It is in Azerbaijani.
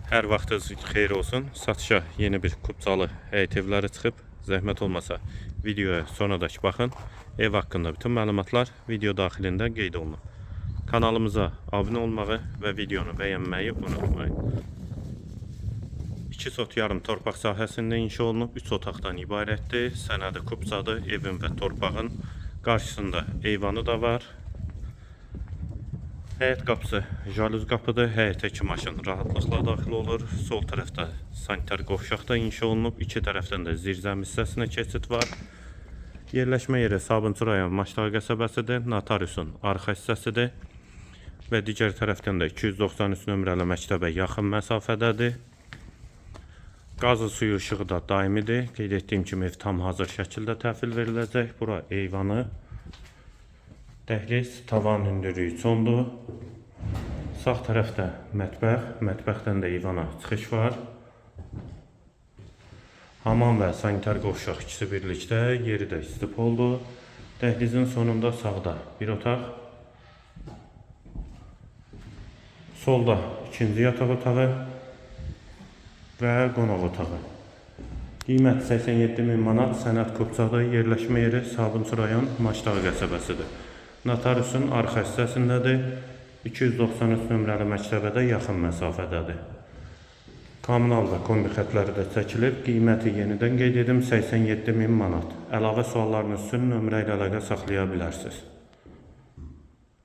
Hər vaxtınız xeyir olsun. Satışa yeni bir Kupçalı həyət evləri çıxıb. Zəhmət olmasa videoya sonradakı baxın. Ev haqqında bütün məlumatlar video daxilində qeyd olunub. Kanalımıza abunə olmağı və videonu bəyənməyi unutmayın. 2 sot yarım torpaq sahəsində inşa olunub. 3 otaqdan ibarətdir. Sənədi Kupçadır. Evin və torpağın qarşısında eyvanı da var. Həyət qapısı jaluz qapıdır. Həyətə 2 maşın rahatlıqla daxil olur. Sol tərəfdə sanitar qovşaq da inşa olunub. İki tərəfdən də zirzəmi hissəsinə keçid var. Yerləşmə yeri Sabunçu rayon Maçdağı qəsəbəsidir. Notariusun arxa hissəsidir. Və digər tərəfdən də 293 nömrəli məktəbə yaxın məsafədədir. Qazı suyu işığı da daimidir. Qeyd etdiyim kimi ev tam hazır şəkildə təhvil veriləcək. Bura eyvanı. Dəhliz, tavan hündürlüyü çondur. Sağ tərəfdə mətbəx, mətbəxdən də eyvana çıxış var. Hamam və sanitar qovşaq ikisi birlikdə, yeri də istipoldur. Dəhlizin sonunda sağda bir otaq. Solda ikinci yataq otağı və qonaq otağı. Qiymət 87.000 manat, sənəd Kupçada, yerləşmə yeri Sabunçu rayon Maçdağı qəsəbəsidir. Notariusun arxa hissəsindədir. 293 nömrəli məktəbə də yaxın məsafədədir. Kommunal və kombi xətləri də çəkilib. Qiyməti yenidən qeyd edim 87.000 manat. Əlavə suallarınız üçün nömrə ilə əlaqə saxlaya bilərsiniz.